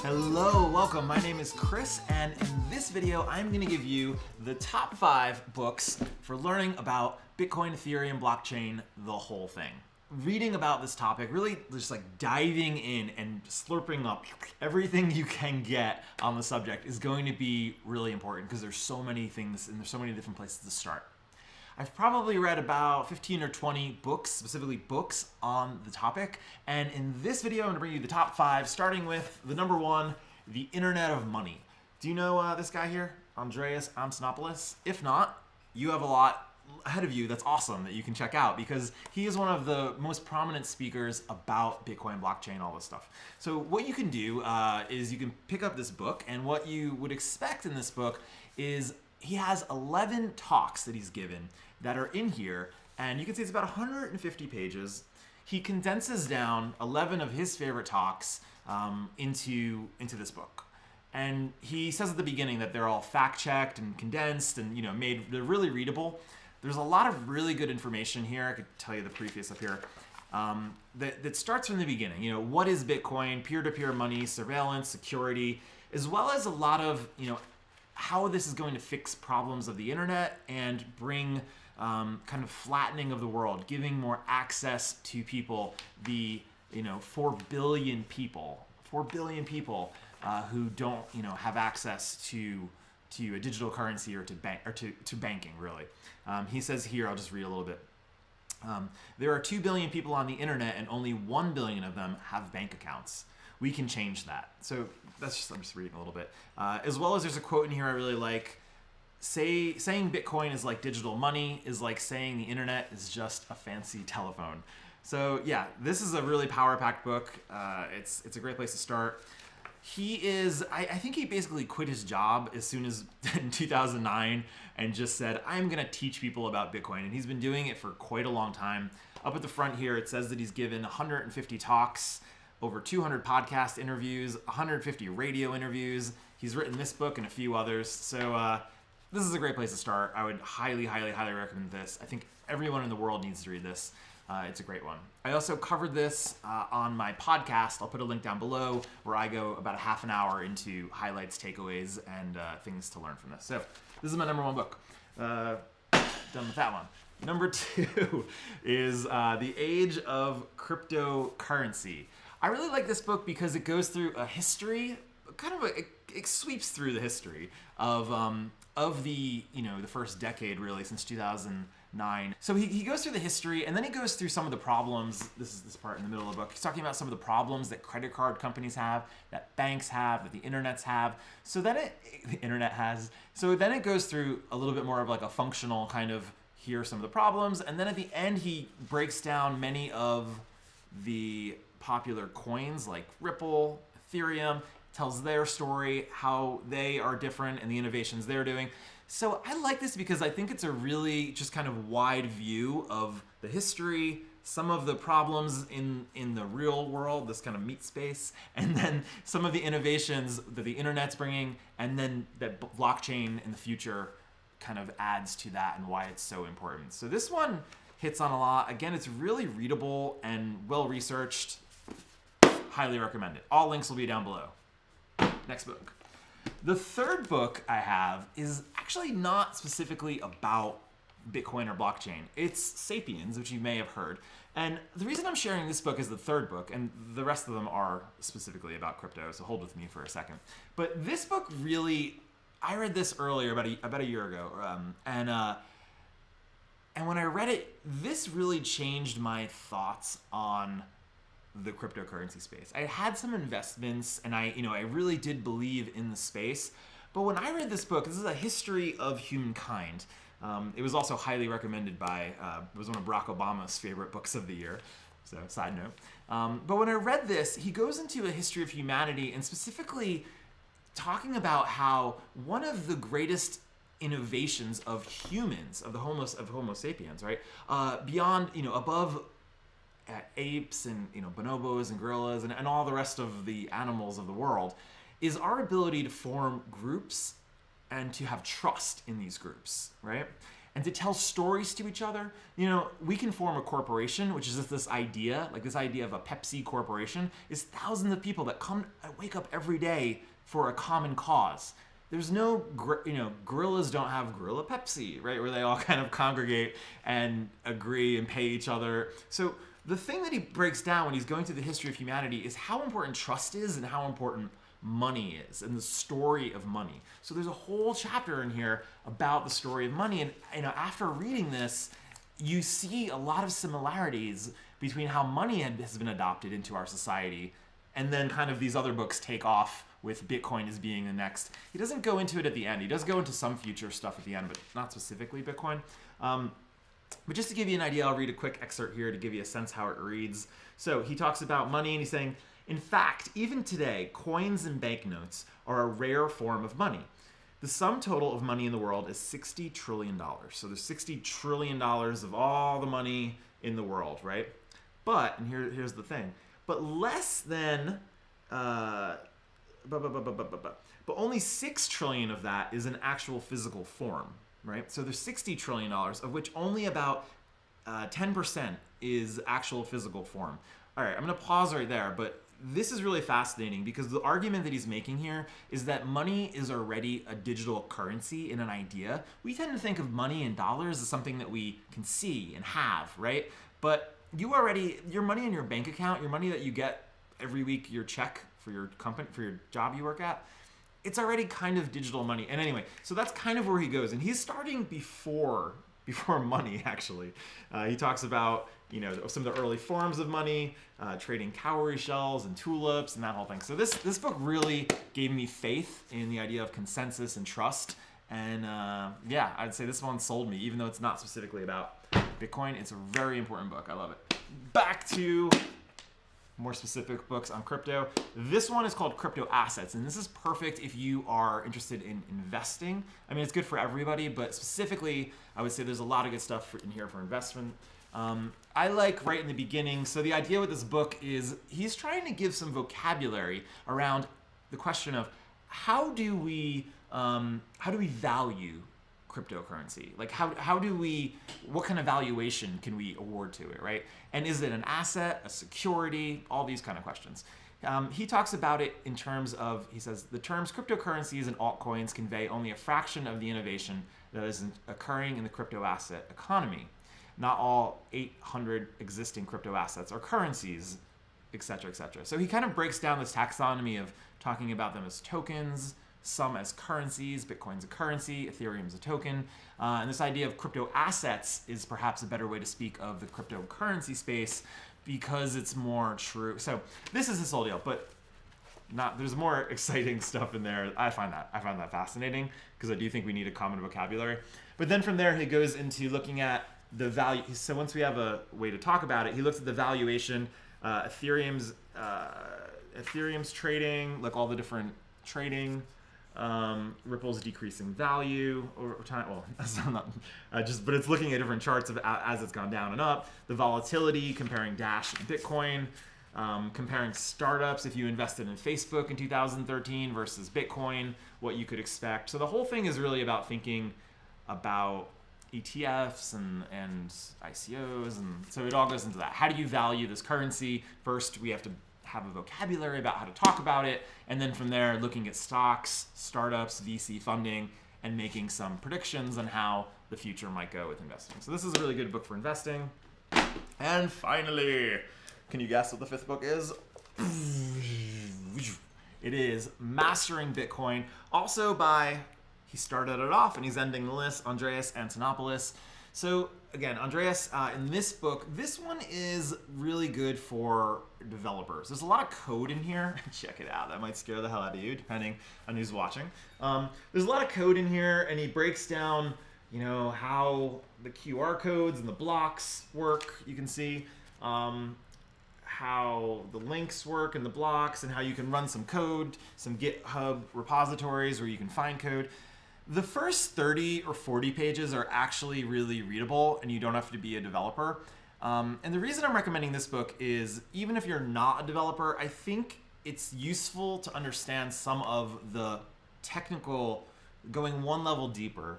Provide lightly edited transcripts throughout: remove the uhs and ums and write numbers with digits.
Hello, welcome. My name is Chris, and in this video, I'm going to give you the top 5 books for learning about Bitcoin, Ethereum, blockchain, the whole thing. Reading about this topic, really just like diving in and slurping up everything you can get on the subject is going to be really important because there's so many things and there's so many different places to start. I've probably read about 15 or 20 books, specifically books on the topic. And in this video, I'm gonna bring you the top 5, starting with the number 1, the Internet of Money. Do you know this guy here, Andreas Antonopoulos? If not, you have a lot ahead of you that's awesome that you can check out because he is one of the most prominent speakers about Bitcoin, blockchain, all this stuff. So what you can do is you can pick up this book, and what you would expect in this book is he has 11 talks that he's given that are in here, and you can see it's about 150 pages. He condenses down 11 of his favorite talks into this book. And he says at the beginning that they're all fact-checked and condensed and they're really readable. There's a lot of really good information here. I could tell you the preface up here. That starts from the beginning. What is Bitcoin, peer-to-peer money, surveillance, security, as well as a lot of, how this is going to fix problems of the internet and bring kind of flattening of the world, giving more access to people, the 4 billion people who don't have access to a digital currency or to banking really. He says here, I'll just read a little bit. There are 2 billion people on the internet and only 1 billion of them have bank accounts. We can change that. So I'm just reading a little bit. As well as there's a quote in here I really like. Saying Bitcoin is like digital money is like saying the internet is just a fancy telephone. So yeah, this is a really power-packed book. It's a great place to start. I think he basically quit his job as soon as in 2009 and just said, I'm gonna teach people about Bitcoin. And he's been doing it for quite a long time. Up at the front here, it says that he's given 150 talks, over 200 podcast interviews, 150 radio interviews. He's written this book and a few others. So this is a great place to start. I would highly, highly, highly recommend this. I think everyone in the world needs to read this. It's a great one. I also covered this on my podcast. I'll put a link down below where I go about a half an hour into highlights, takeaways, and things to learn from this. So this is my number 1 book. Done with that one. Number 2 is The Age of Cryptocurrency. I really like this book because it goes through a history, it sweeps through the history of the the first decade really since 2009. So he goes through the history and then he goes through some of the problems. This is this part in the middle of the book. He's talking about some of the problems that credit card companies have, that banks have, that the internets have. So then the internet has. So then it goes through a little bit more of like a functional kind of here are some of the problems, and then at the end he breaks down many of the popular coins like Ripple, Ethereum, tells their story, how they are different and the innovations they're doing. So I like this because I think it's a really just kind of wide view of the history, some of the problems in the real world, this kind of meat space, and then some of the innovations that the internet's bringing, and then that blockchain in the future kind of adds to that and why it's so important. So this one hits on a lot. Again, it's really readable and well-researched. Highly recommend it. All links will be down below. Next book. The third book I have is actually not specifically about Bitcoin or blockchain. It's Sapiens, which you may have heard. And the reason I'm sharing this book is the third book, and the rest of them are specifically about crypto, so hold with me for a second. But this book really, I read this earlier, about a year ago, and when I read it, this really changed my thoughts on the cryptocurrency space. I had some investments and I really did believe in the space. But when I read this book, this is a history of humankind. It was also highly recommended by, it was one of Barack Obama's favorite books of the year. So side note. But when I read this, he goes into a history of humanity and specifically talking about how one of the greatest innovations of humans, of Homo sapiens, right? Beyond, above apes and bonobos and gorillas and all the rest of the animals of the world, is our ability to form groups and to have trust in these groups, right? and to tell stories to each other. You know, we can form a corporation, which is just this idea, like this idea of a Pepsi corporation, is thousands of people that wake up every day for a common cause. There's no, gorillas don't have Gorilla Pepsi, right? Where they all kind of congregate and agree and pay each other. So the thing that he breaks down when he's going through the history of humanity is how important trust is and how important money is and the story of money. So there's a whole chapter in here about the story of money. And after reading this, you see a lot of similarities between how money has been adopted into our society and then kind of these other books take off with Bitcoin as being the next. He doesn't go into it at the end. He does go into some future stuff at the end, but not specifically Bitcoin. But just to give you an idea, I'll read a quick excerpt here to give you a sense how it reads. So he talks about money and he's saying, in fact, even today, coins and banknotes are a rare form of money. The sum total of money in the world is $60 trillion. So there's $60 trillion of all the money in the world, right? But, and here's the thing, but less than, but only $6 trillion of that is an actual physical form, right? So there's $60 trillion, of which only about 10% is actual physical form. All right, I'm gonna pause right there, but this is really fascinating because the argument that he's making here is that money is already a digital currency in an idea. We tend to think of money in dollars as something that we can see and have, right? But your money in your bank account, your money that you get every week, your check for your company, for your job you work at, it's already kind of digital money. And anyway, so that's kind of where he goes. And he's starting before money, actually. He talks about, some of the early forms of money, trading cowrie shells and tulips and that whole thing. So this book really gave me faith in the idea of consensus and trust. And yeah, I'd say this one sold me, even though it's not specifically about Bitcoin. It's a very important book. I love it. Back to more specific books on crypto. This one is called Cryptoassets, and this is perfect if you are interested in investing. I mean, it's good for everybody, but specifically, I would say there's a lot of good stuff in here for investment. I like right in the beginning, so the idea with this book is he's trying to give some vocabulary around the question of how do we value cryptocurrency? Like what kind of valuation can we award to it, right? And is it an asset, a security, all these kind of questions. He talks about it in terms of, he says, the terms cryptocurrencies and altcoins convey only a fraction of the innovation that is occurring in the crypto asset economy. Not all 800 existing crypto assets are currencies, et cetera, et cetera. So he kind of breaks down this taxonomy of talking about them as tokens, some as currencies. Bitcoin's a currency, Ethereum's a token. And this idea of crypto assets is perhaps a better way to speak of the cryptocurrency space because it's more true. So this is this whole deal, but there's more exciting stuff in there. I find that fascinating because I do think we need a common vocabulary. But then from there, he goes into looking at the value. So once we have a way to talk about it, he looks at the valuation, Ethereum's trading, like all the different trading, Ripple's decreasing value over time. Well, that's not but it's looking at different charts of as it's gone down and up. The volatility, comparing Dash and Bitcoin, comparing startups. If you invested in Facebook in 2013 versus Bitcoin, what you could expect. So the whole thing is really about thinking about ETFs and ICOs, and so it all goes into that. How do you value this currency? First, we have to have a vocabulary about how to talk about it, and then from there, looking at stocks, startups, VC funding, and making some predictions on how the future might go with investing. So this is a really good book for investing. And finally, can you guess what the fifth book is? It is Mastering Bitcoin, also by, he started it off and he's ending the list, Andreas Antonopoulos. So again, Andreas, in this book, this one is really good for developers. There's a lot of code in here. Check it out. That might scare the hell out of you, depending on who's watching. There's a lot of code in here, and he breaks down, how the QR codes and the blocks work. You can see how the links work and the blocks, and how you can run some code, some GitHub repositories where you can find code. The first 30 or 40 pages are actually really readable, and you don't have to be a developer. And the reason I'm recommending this book is, even if you're not a developer, I think it's useful to understand some of the technical, going one level deeper,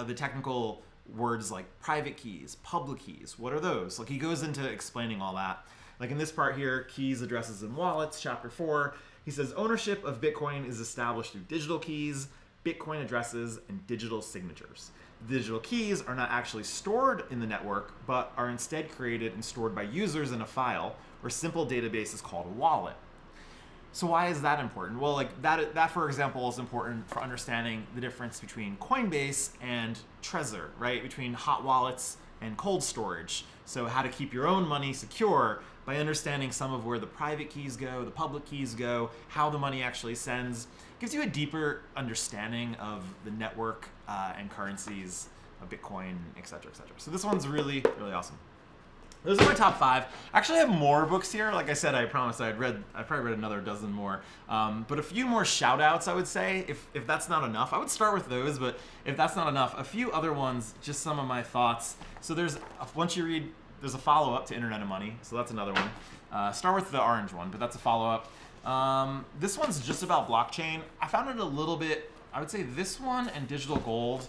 the technical words like private keys, public keys. What are those? Like he goes into explaining all that. Like in this part here, keys, addresses, and wallets, chapter 4, he says ownership of Bitcoin is established through digital keys, Bitcoin addresses, and digital signatures. Digital keys are not actually stored in the network, but are instead created and stored by users in a file or simple database is called a wallet. So why is that important? Well, like that for example is important for understanding the difference between Coinbase and Trezor, right? Between hot wallets and cold storage. So how to keep your own money secure by understanding some of where the private keys go, the public keys go, how the money actually sends, gives you a deeper understanding of the network and currencies of Bitcoin, et cetera, et cetera. So this one's really, really awesome. Those are my top 5. I actually have more books here. Like I said, I promised I probably read another dozen more. But a few more shout outs, I would say, if that's not enough. I would start with those, but if that's not enough, a few other ones, just some of my thoughts. So once you read, there's a follow-up to Internet of Money, so that's another one. Start with the orange one, but that's a follow-up. This one's just about blockchain. I found it a little bit, I would say this one and Digital Gold,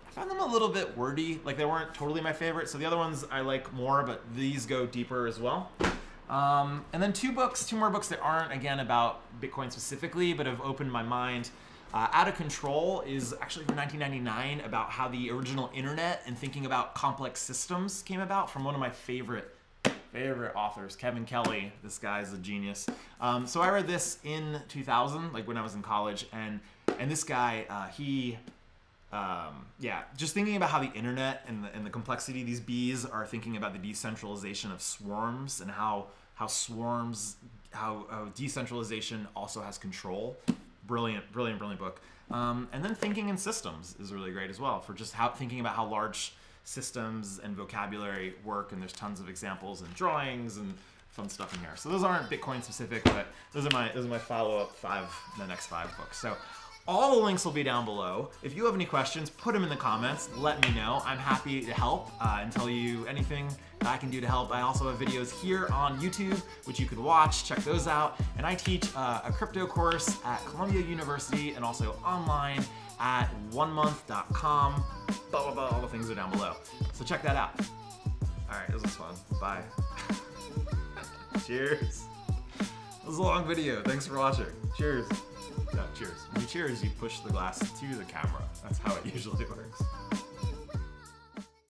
I found them a little bit wordy. Like they weren't totally my favorite. So the other ones I like more, but these go deeper as well. And then two more books that aren't, again, about Bitcoin specifically, but have opened my mind. Out of Control is actually from 1999 about how the original internet and thinking about complex systems came about from one of my favorite authors, Kevin Kelly. This guy's a genius. So I read this in 2000, like when I was in college, and this guy, just thinking about how the internet and the complexity of these bees are thinking about the decentralization of swarms and how decentralization also has control. Brilliant book. And then Thinking in Systems is really great as well for just thinking about how large systems and vocabulary work, and there's tons of examples and drawings and fun stuff in here. So those aren't Bitcoin specific, but those are my follow-up the next 5 books. So all the links will be down below. If you have any questions, put them in the comments. Let me know. I'm happy to help and tell you anything that I can do to help. I also have videos here on YouTube, which you can watch. Check those out. And I teach a crypto course at Columbia University and also online at onemonth.com. Blah, blah, blah. All the things are down below. So check that out. All right, this was fun. Bye. Cheers. This was a long video. Thanks for watching. Cheers. No, cheers. When you cheers, you push the glass to the camera. That's how it usually works.